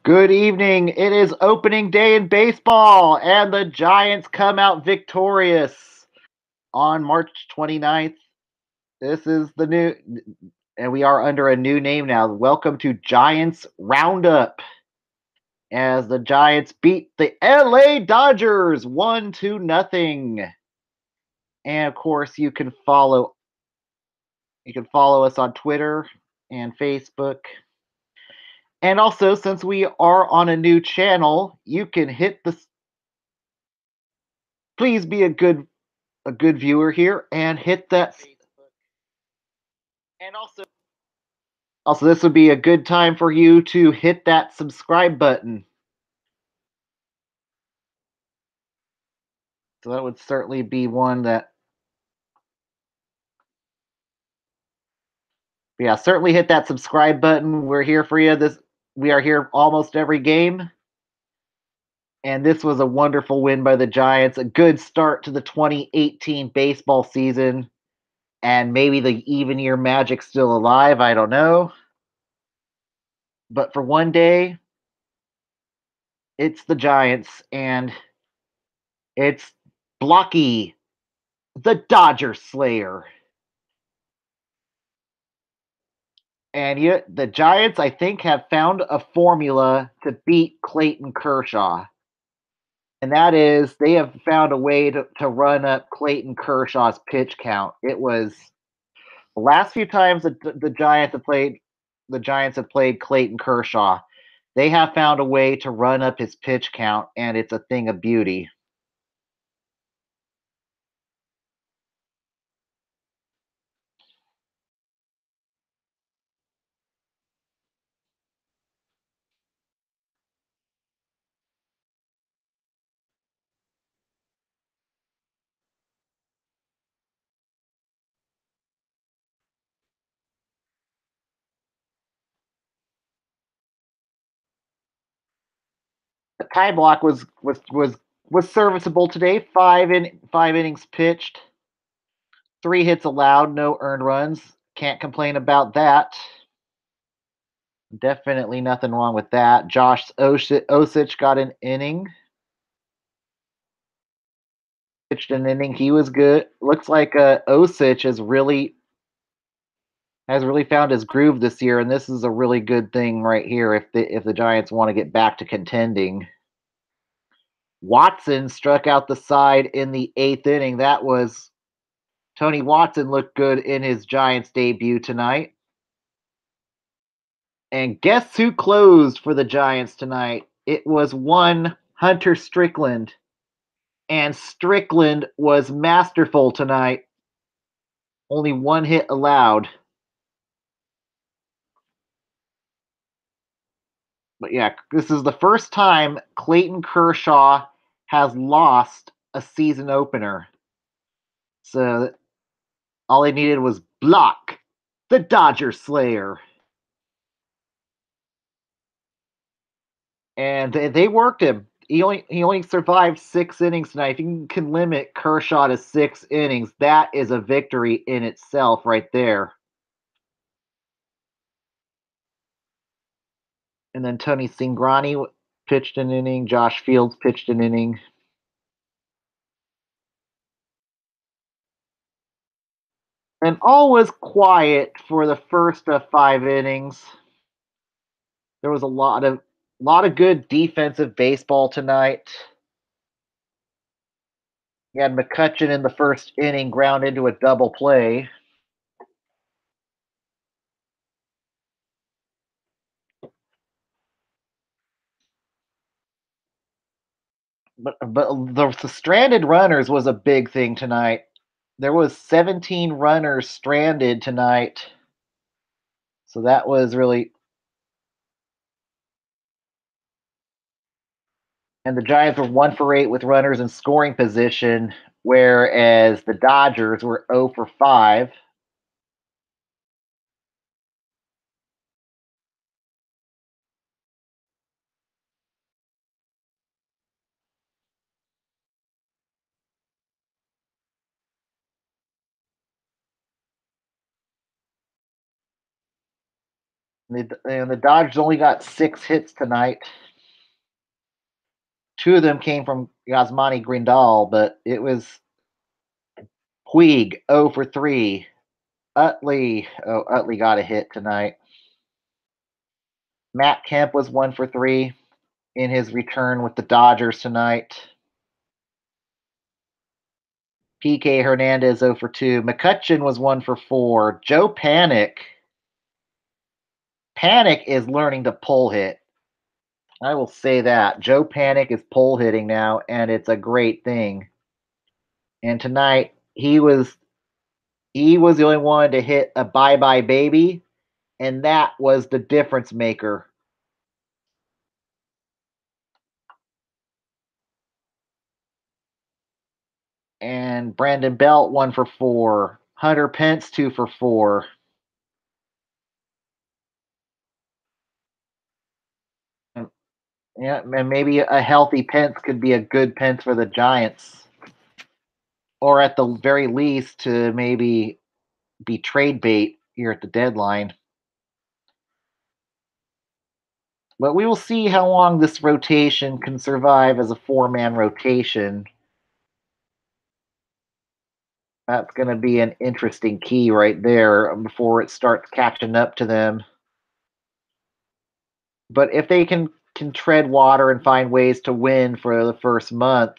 Good evening. It is opening day in baseball, and the Giants come out victorious on March 29th. This is the new, and we are under a new name now. Welcome to Giants Roundup, as the Giants beat the LA Dodgers 1-0. And of course, you can follow us on Twitter and Facebook. And also, since we are on a new channel, you can hit the please be a good viewer here and hit that. And also this would be a good time for you to hit that subscribe button. So that would certainly be one that, yeah, certainly hit that subscribe button. We're here for you. We are here almost every game. And this was a wonderful win by the Giants, a good start to the 2018 baseball season. And maybe the even year magic's still alive. I don't know. But for one day, it's the Giants, and it's Blocky, the Dodger Slayer. And yet the Giants, I think, have found a formula to beat Clayton Kershaw. And that is they have found a way to run up Clayton Kershaw's pitch count. It was the last few times that the Giants have played Clayton Kershaw. They have found a way to run up his pitch count, and it's a thing of beauty. The time block was serviceable today. Five innings pitched, 3 hits allowed, no earned runs. Can't complain about that. Definitely nothing wrong with that. Josh Osich got an inning, pitched an inning. He was good. Looks like Osich has really found his groove this year, and this is a really good thing right here if the Giants want to get back to contending. Watson struck out the side in the 8th inning. That was Tony Watson looked good in his Giants debut tonight. And guess who closed for the Giants tonight? It was one Hunter Strickland. And Strickland was masterful tonight. Only 1 hit allowed. But yeah, this is the first time Clayton Kershaw has lost a season opener. So all he needed was block the Dodger Slayer. And they worked him. He only survived 6 innings tonight. If you can limit Kershaw to 6 innings, that is a victory in itself, right there. And then Tony Cingrani pitched an inning. Josh Fields pitched an inning. And all was quiet for the first of 5 innings. There was a lot of good defensive baseball tonight. You had McCutchen in the first inning ground into a double play. But the stranded runners was a big thing tonight. There was 17 runners stranded tonight. So that was really, and the Giants were 1 for 8 with runners in scoring position, whereas the Dodgers were 0 for 5. And the Dodgers only got 6 hits tonight. 2 of them came from Yasmani Grindal, but it was Puig 0 for 3. Utley got a hit tonight. Matt Kemp was 1 for 3 in his return with the Dodgers tonight. PK Hernandez 0 for 2. McCutchen was 1 for 4. Joe Panic is learning to pull hit. I will say that. Joe Panic is pull hitting now, and it's a great thing. And tonight he was the only one to hit a bye bye baby, and that was the difference maker. And Brandon Belt 1 for 4. Hunter Pence 2 for 4. Yeah, and maybe a healthy Pence could be a good Pence for the Giants. Or at the very least to maybe be trade bait here at the deadline. But we will see how long this rotation can survive as a 4-man rotation. That's going to be an interesting key right there before it starts catching up to them. But if they can tread water and find ways to win for the first month,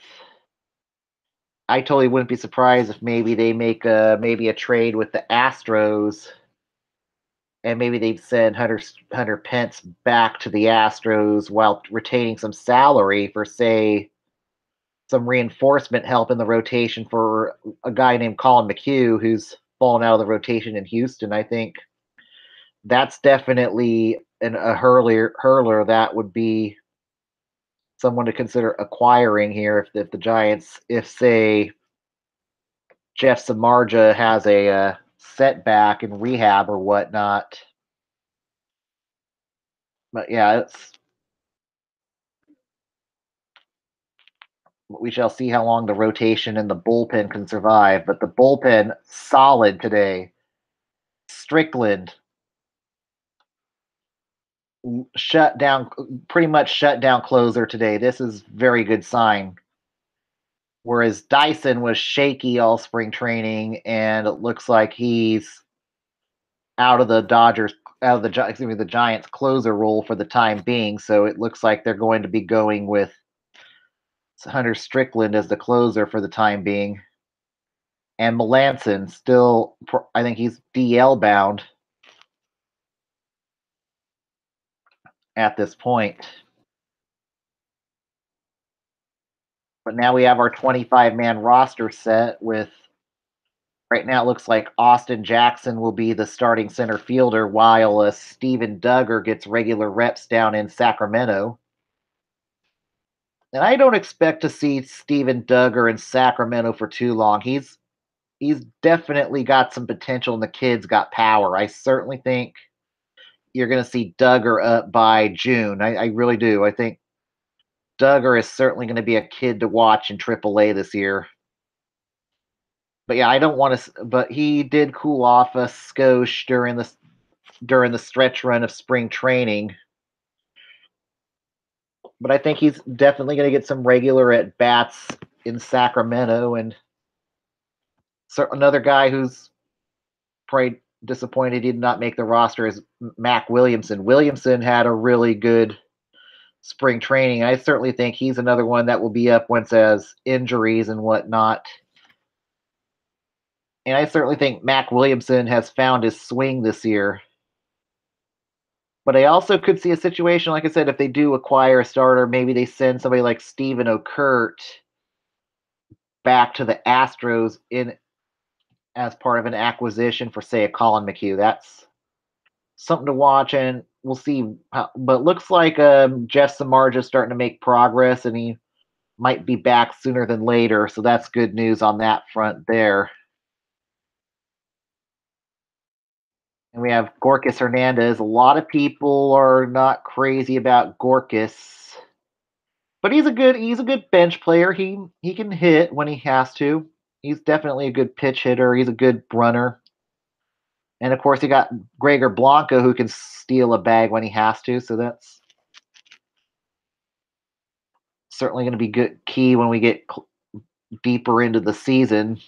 I totally wouldn't be surprised if maybe they make maybe a trade with the Astros, and maybe they'd send Hunter Pence back to the Astros while retaining some salary for, say, some reinforcement help in the rotation for a guy named Colin McHugh, who's fallen out of the rotation in Houston. I think that's definitely a hurler that would be someone to consider acquiring here if the Giants, if say Jeff Samardzija has a setback in rehab or whatnot. But yeah, we shall see how long the rotation and the bullpen can survive. But the bullpen solid today. Strickland pretty much shut down closer today. This is very good sign. Whereas Dyson was shaky all spring training, and it looks like he's out of the Giants closer role for the time being. So it looks like they're going to be going with Hunter Strickland as the closer for the time being. And Melanson still, I think he's DL bound at this point. But now we have our 25-man roster set with, right now it looks like Austin Jackson will be the starting center fielder while Steven Duggar gets regular reps down in Sacramento. And I don't expect to see Steven Duggar in Sacramento for too long. He's definitely got some potential, and the kid's got power. I certainly think you're going to see Duggar up by June. I really do. I think Duggar is certainly going to be a kid to watch in AAA this year. But yeah, I don't want to. But he did cool off a skosh during the stretch run of spring training. But I think he's definitely going to get some regular at bats in Sacramento. And so another guy who's probably disappointed he did not make the roster is Mac Williamson. Williamson had a really good spring training. I certainly think he's another one that will be up once as injuries and whatnot. And I certainly think Mac Williamson has found his swing this year. But I also could see a situation, like I said, if they do acquire a starter, maybe they send somebody like Steven Okert back to the Astros in as part of an acquisition for, say, a Colin McHugh. That's something to watch, and we'll see. But looks like Jeff Samardzija is starting to make progress, and he might be back sooner than later. So that's good news on that front there. And we have Gorkis Hernandez. A lot of people are not crazy about Gorkis, but he's a good bench player. He can hit when he has to. He's definitely a good pitch hitter. He's a good runner. And of course, you got Gregor Blanco who can steal a bag when he has to. So that's certainly going to be good key when we get deeper into the season.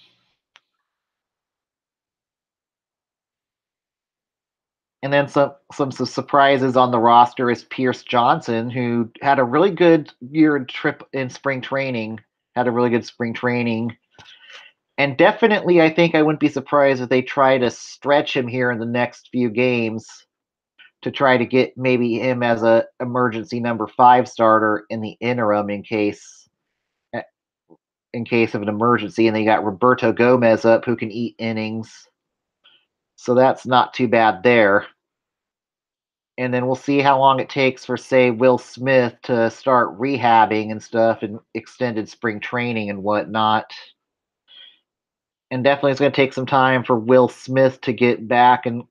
And then some surprises on the roster is Pierce Johnson, who had a really good year trip in spring training. Had a really good spring training, and definitely, I think I wouldn't be surprised if they try to stretch him here in the next few games to try to get maybe him as a emergency number 5 starter in the interim in case of an emergency. And they got Roberto Gomez up who can eat innings, so that's not too bad there. And then we'll see how long it takes for, say, Will Smith to start rehabbing and stuff and extended spring training and whatnot. And definitely it's going to take some time for Will Smith to get back. And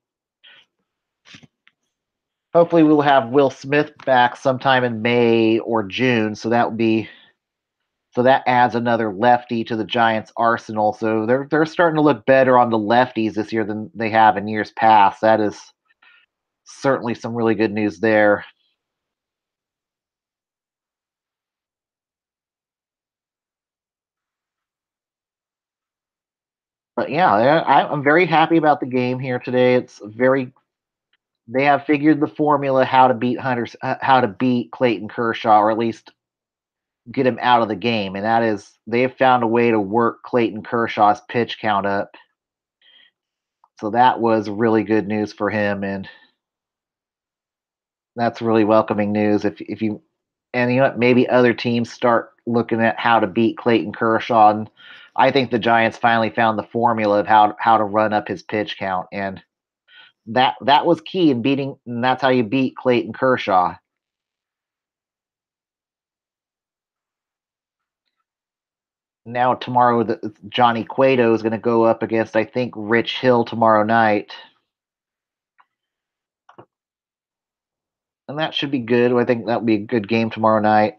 hopefully we'll have Will Smith back sometime in May or June. So that adds another lefty to the Giants' arsenal. So they're starting to look better on the lefties this year than they have in years past. That is certainly some really good news there. But yeah, I'm very happy about the game here today. It's very they have figured the formula how to beat Clayton Kershaw, or at least get him out of the game, and that is they have found a way to work Clayton Kershaw's pitch count up. So that was really good news for him, and that's really welcoming news. If you and you know what, maybe other teams start looking at how to beat Clayton Kershaw, and I think the Giants finally found the formula of how to run up his pitch count, and that was key in beating. And that's how you beat Clayton Kershaw. Now tomorrow, Johnny Cueto is going to go up against, I think, Rich Hill tomorrow night, and that should be good. I think that'll be a good game tomorrow night.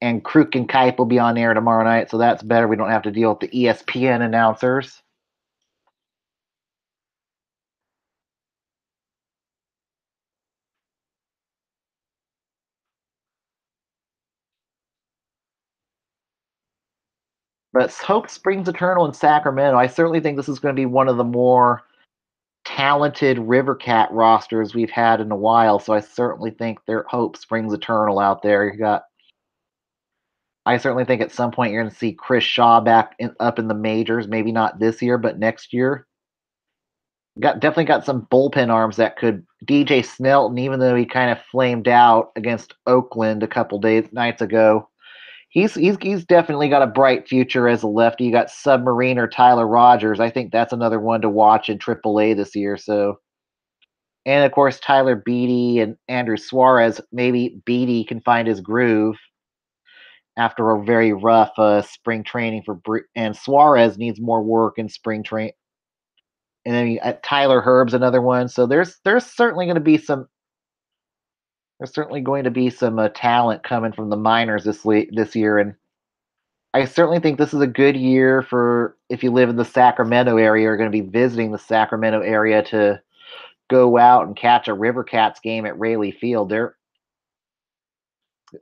And Kruk and Kipe will be on air tomorrow night, so that's better. We don't have to deal with the ESPN announcers. But hope springs eternal in Sacramento. I certainly think this is going to be one of the more talented River Cat rosters we've had in a while. So I certainly think their hope springs eternal out there. I certainly think at some point you're going to see Chris Shaw up in the majors. Maybe not this year, but next year. Definitely got some bullpen arms that could. DJ Snelton, even though he kind of flamed out against Oakland a couple nights ago, he's definitely got a bright future as a lefty. You got Submarine or Tyler Rogers. I think that's another one to watch in AAA this year. So, and of course Tyler Beatty and Andrew Suarez. Maybe Beatty can find his groove after a very rough spring training and Suarez needs more work in spring train. And then Tyler Herb's another one. So there's certainly going to be some talent coming from the minors this year, and I certainly think this is a good year for if you live in the Sacramento area. You're going to be visiting the Sacramento area to go out and catch a River Cats game at Rayleigh Field.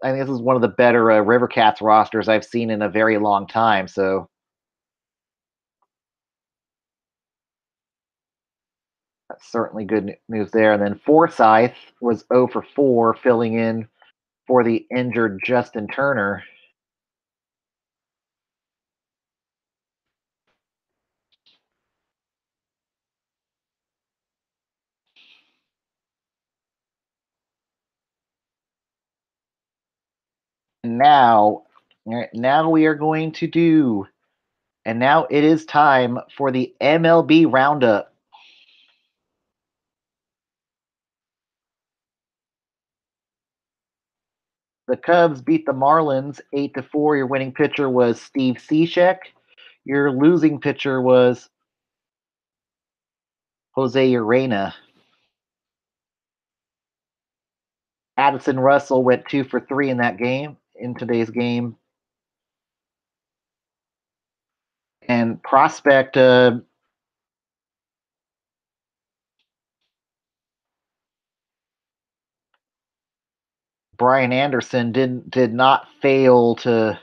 I think this is one of the better River Cats rosters I've seen in a very long time. So that's certainly good news there. And then Forsyth was 0 for 4, filling in for the injured Justin Turner. Now, now we are going to do, and now it is time for the MLB Roundup. The Cubs beat the Marlins 8-4. Your winning pitcher was Steve Cishek. Your losing pitcher was Jose Urena. Addison Russell went 2 for 3 in that game, in today's game. And prospect Brian Anderson did not fail today,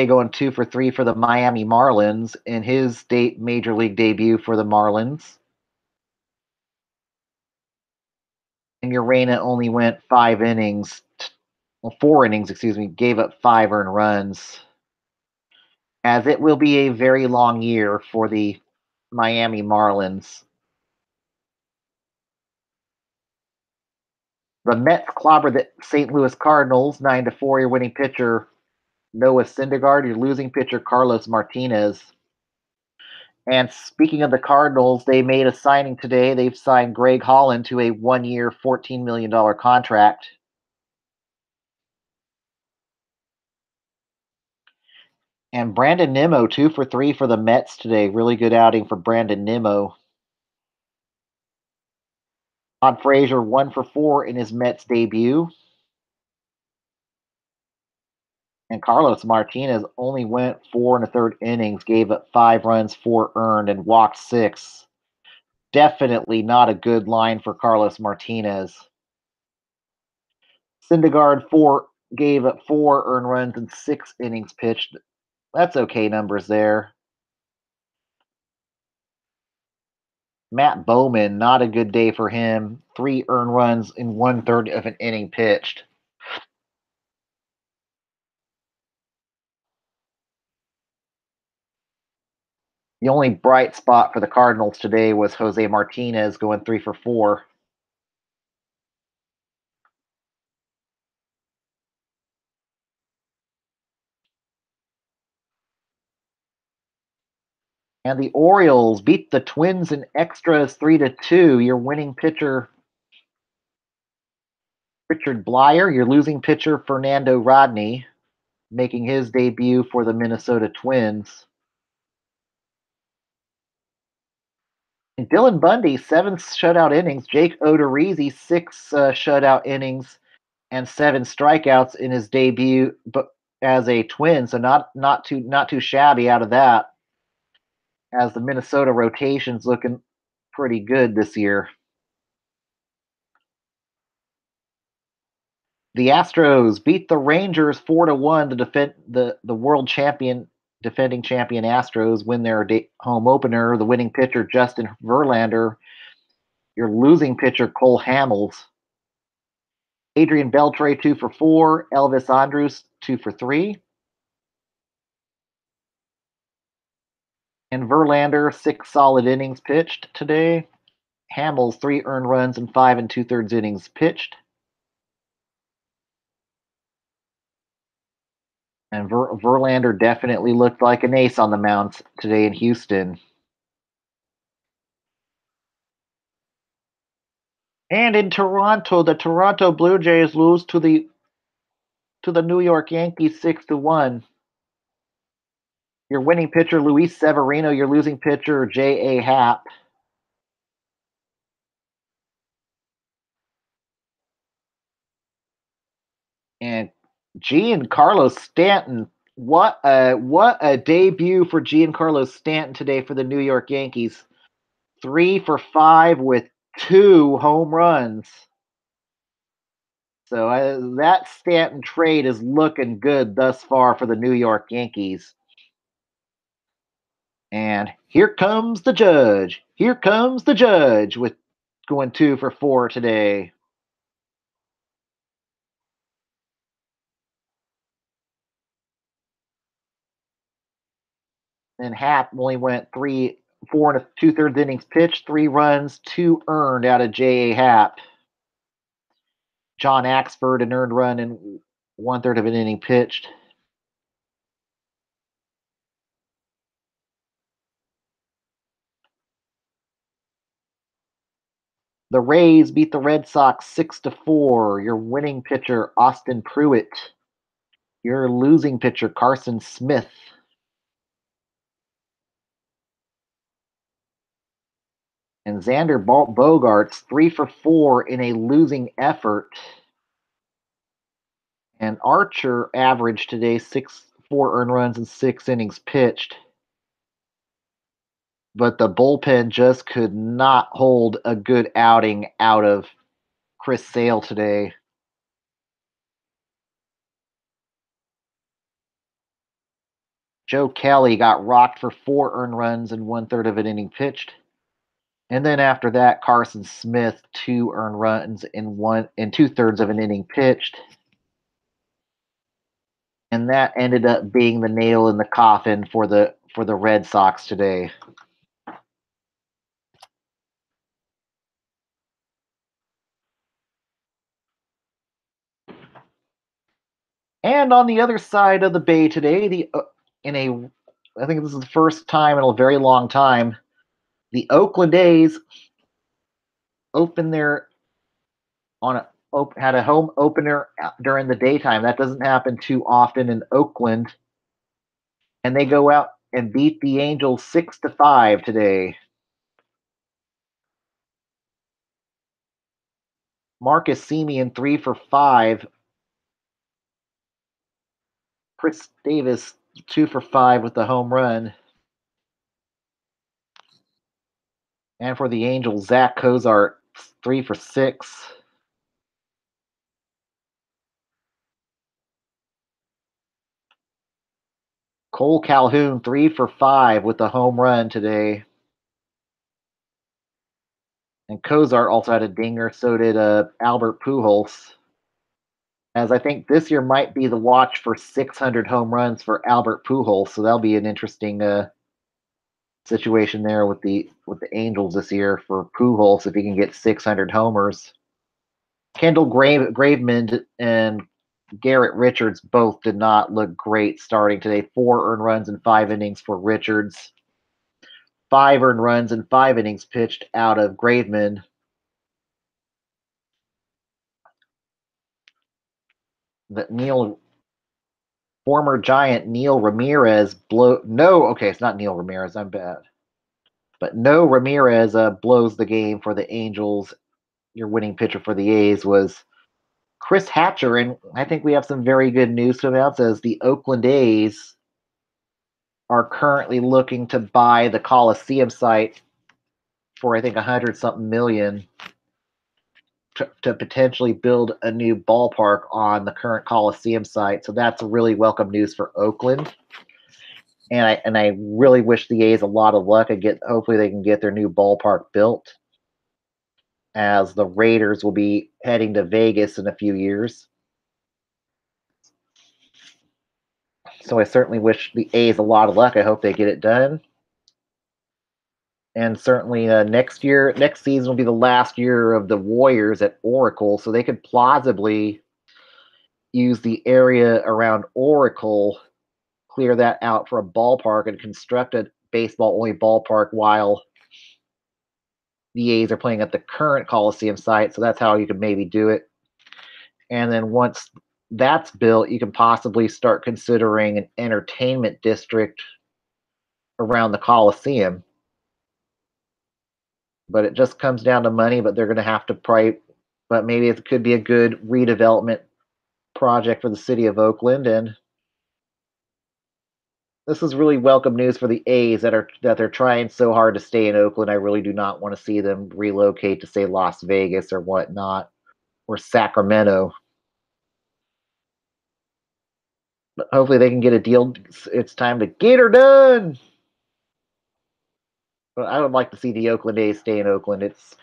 going 2 for 3 for the Miami Marlins in his major league debut for the Marlins. And Urena only went 4 innings, gave up 5 earned runs. As it will be a very long year for the Miami Marlins. The Mets clobbered the St. Louis Cardinals 9-4. Your winning pitcher Noah Syndergaard, your losing pitcher Carlos Martinez. And speaking of the Cardinals, they made a signing today. They've signed Greg Holland to a 1-year, $14 million contract. And Brandon Nimmo, 2 for 3 for the Mets today. Really good outing for Brandon Nimmo. Todd Frazier, 1 for 4 in his Mets debut. And Carlos Martinez only went 4 1/3 innings, gave up 5 runs, 4 earned, and walked 6. Definitely not a good line for Carlos Martinez. Syndergaard gave up 4 earned runs and 6 innings pitched. That's okay numbers there. Matt Bowman, not a good day for him. 3 earned runs in 1/3 of an inning pitched. The only bright spot for the Cardinals today was Jose Martinez going 3 for 4. And the Orioles beat the Twins in extras 3-2. Your winning pitcher, Richard Blyer. Your losing pitcher, Fernando Rodney, making his debut for the Minnesota Twins. And Dylan Bundy, 7 shutout innings. Jake Odorizzi, 6 shutout innings and 7 strikeouts in his debut, but as a Twin, so not too shabby out of that. As the Minnesota rotation's looking pretty good this year. The Astros beat the Rangers 4-1 to defend the defending champion Astros win their home opener. The winning pitcher Justin Verlander, your losing pitcher Cole Hamels, Adrian Beltre 2 for 4, Elvis Andrus 2 for 3, and Verlander 6 solid innings pitched today. Hamels 3 earned runs and 5 2/3 innings pitched. And Verlander definitely looked like an ace on the mound today in Houston. And in Toronto, the Toronto Blue Jays lose to the New York Yankees 6-1. Your winning pitcher Luis Severino, your losing pitcher J.A. Happ. And Giancarlo Stanton, what a debut for Giancarlo Stanton today for the New York Yankees. 3 for 5 with 2 home runs. So that Stanton trade is looking good thus far for the New York Yankees. And here comes the judge. Here comes the judge with going 2 for 4 today. And Happ only went 4 2/3 innings pitched, 3 runs, 2 earned out of J.A. Happ. John Axford, an earned run in 1/3 of an inning pitched. The Rays beat the Red Sox 6-4. Your winning pitcher, Austin Pruitt. Your losing pitcher, Carson Smith. And Xander Bogaerts 3 for 4 in a losing effort. And Archer averaged today 4 earned runs and 6 innings pitched. But the bullpen just could not hold a good outing out of Chris Sale today. Joe Kelly got rocked for 4 earned runs and 1/3 of an inning pitched. And then after that, Carson Smith 2 earned runs in 2/3 of an inning pitched. And that ended up being the nail in the coffin for the Red Sox today. And on the other side of the bay today, I think this is the first time in a very long time, the Oakland A's opened their had a home opener during the daytime. That doesn't happen too often in Oakland, and they go out and beat the Angels 6-5 today. Marcus Semien 3 for 5. Chris Davis 2 for 5 with the home run. And for the Angels, Zach Cozart 3 for 6. Cole Calhoun 3 for 5 with the home run today. And Cozart also had a dinger, so did Albert Pujols. As I think this year might be the watch for 600 home runs for Albert Pujols, so that'll be an interesting situation there with the Angels this year for Pujols if he can get 600 homers. Kendall Graveman and Garrett Richards both did not look great starting today. 4 earned runs in 5 innings for Richards. 5 earned runs in 5 innings pitched out of Graveman. Former Giant Neil Ramirez it's not Neil Ramirez, I'm bad. But no Ramirez blows the game for the Angels. Your winning pitcher for the A's was Chris Hatcher, and I think we have some very good news to announce as the Oakland A's are currently looking to buy the Coliseum site for I think 100-something million to potentially build a new ballpark on the current Coliseum site. So that's really welcome news for Oakland. And I really wish the A's a lot of luck and hopefully they can get their new ballpark built, as the Raiders will be heading to Vegas in a few years. So I certainly wish the A's a lot of luck. I hope they get it done. And certainly next season will be the last year of the Warriors at Oracle, so they could plausibly use the area around Oracle, clear that out for a ballpark, and construct a baseball-only ballpark while the A's are playing at the current Coliseum site. So that's how you could maybe do it. And then once that's built, you can possibly start considering an entertainment district around the Coliseum. But it just comes down to money, but they're going to have to but maybe it could be a good redevelopment project for the city of Oakland. And this is really welcome news for the A's that they're trying so hard to stay in Oakland. I really do not want to see them relocate to, say, Las Vegas or whatnot, or Sacramento. But hopefully they can get a deal. It's time to get her done. But I would like to see the Oakland A's stay in Oakland. It's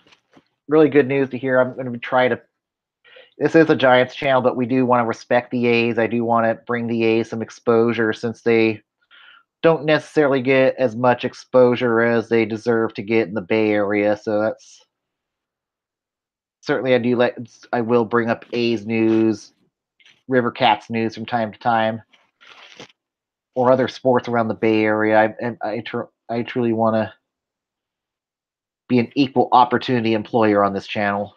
really good news to hear. I'm going to try to. This is a Giants channel, but we do want to respect the A's. I do want to bring the A's some exposure since they don't necessarily get as much exposure as they deserve to get in the Bay Area. So that's certainly I will bring up A's news, River Cats news from time to time, or other sports around the Bay Area. I truly want to be an equal opportunity employer on this channel.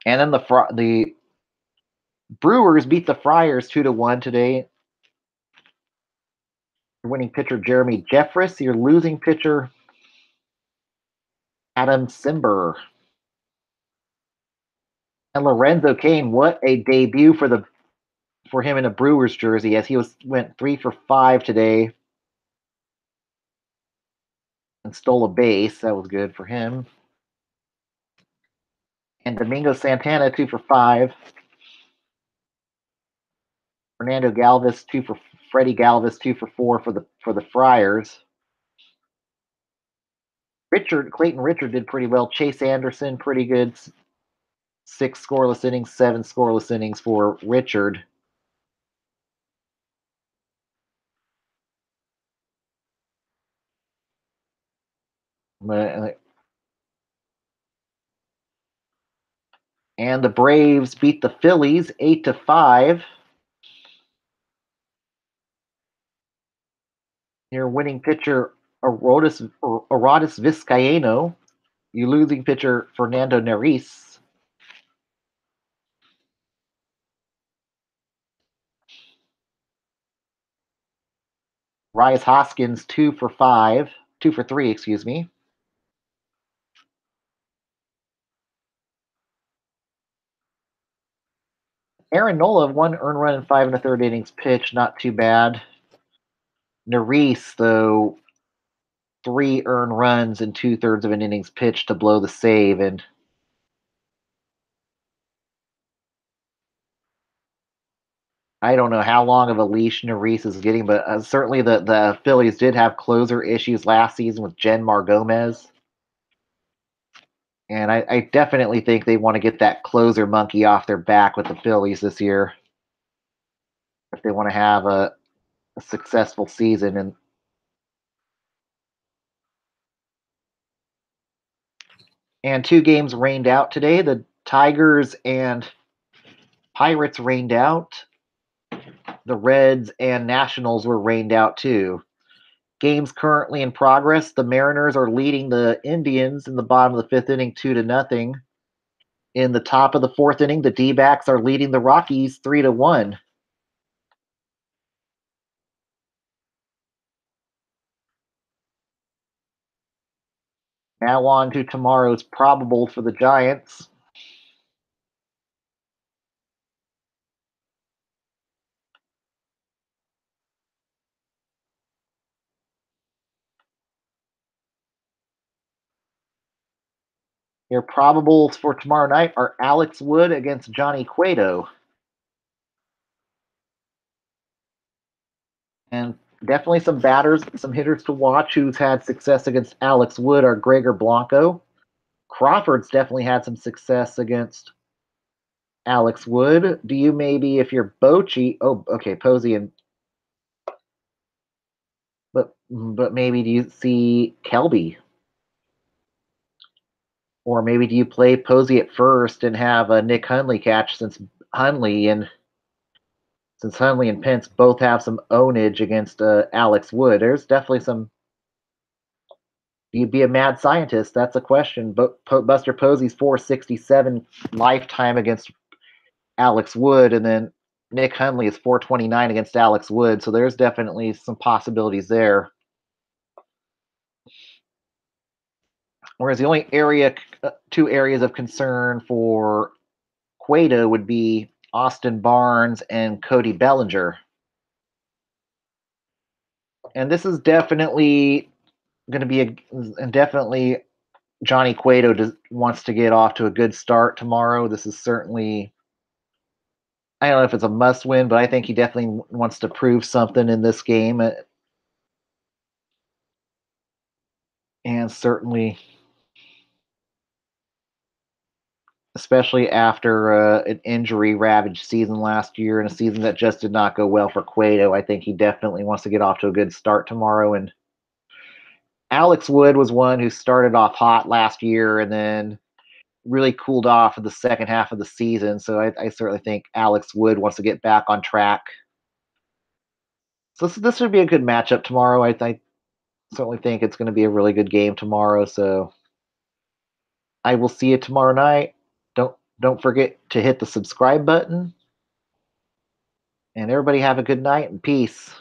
And then the Brewers beat the Friars 2-1 today. Your winning pitcher Jeremy Jeffress, your losing pitcher Adam Simber. And Lorenzo Cain, what a debut for him in a Brewers jersey, as he went 3 for 5 today and stole a base. That was good for him. And Domingo Santana 2 for 5. Fernando Galvis 2 for Freddie Galvis 2 for 4 for the Friars. Clayton Richard did pretty well. Chase Anderson pretty good. 6 scoreless innings, 7 scoreless innings for Richard. And the Braves beat the Phillies 8-5. Your winning pitcher Arodys Vizcaino. Your losing pitcher Fernando Neris. Rhys Hoskins 2 for 3, excuse me. Aaron Nola 1 earned run in 5 1/3 innings pitched, not too bad. Neris, though, 3 earned runs in 2/3 of an innings pitched to blow the save, and I don't know how long of a leash Neris is getting, but certainly the Phillies did have closer issues last season with Jenmar Gomez. And I definitely think they want to get that closer monkey off their back with the Phillies this year if they want to have a successful season. And 2 games rained out today. The Tigers and Pirates rained out. The Reds and Nationals were rained out too. Games currently in progress. The Mariners are leading the Indians in the bottom of the 5th inning 2-0. In the top of the 4th inning, the D-backs are leading the Rockies 3-1. Now on to tomorrow's probable for the Giants. Your probables for tomorrow night are Alex Wood against Johnny Cueto. And definitely some batters, some hitters to watch who's had success against Alex Wood are Gregor Blanco. Crawford's definitely had some success against Alex Wood. Do you maybe, if you're Bochy, Posey and but maybe do you see Kelby? Or maybe do you play Posey at first and have a Nick Hundley catch Hundley and Pence both have some ownage against Alex Wood? There's definitely some. Do you be a mad scientist? That's a question. Buster Posey's 467 lifetime against Alex Wood, and then Nick Hundley is 429 against Alex Wood. So there's definitely some possibilities there. Whereas the only 2 areas of concern for Cueto would be Austin Barnes and Cody Bellinger. And this is definitely going to be definitely Johnny Cueto wants to get off to a good start tomorrow. This is certainly, I don't know if it's a must win, but I think he definitely wants to prove something in this game. And certainly, especially after an injury ravaged season last year and a season that just did not go well for Cueto, I think he definitely wants to get off to a good start tomorrow. And Alex Wood was one who started off hot last year and then really cooled off in the second half of the season. So I certainly think Alex Wood wants to get back on track. So this would be a good matchup tomorrow. I certainly think it's going to be a really good game tomorrow. So I will see you tomorrow night. Don't forget to hit the subscribe button. And everybody have a good night and peace.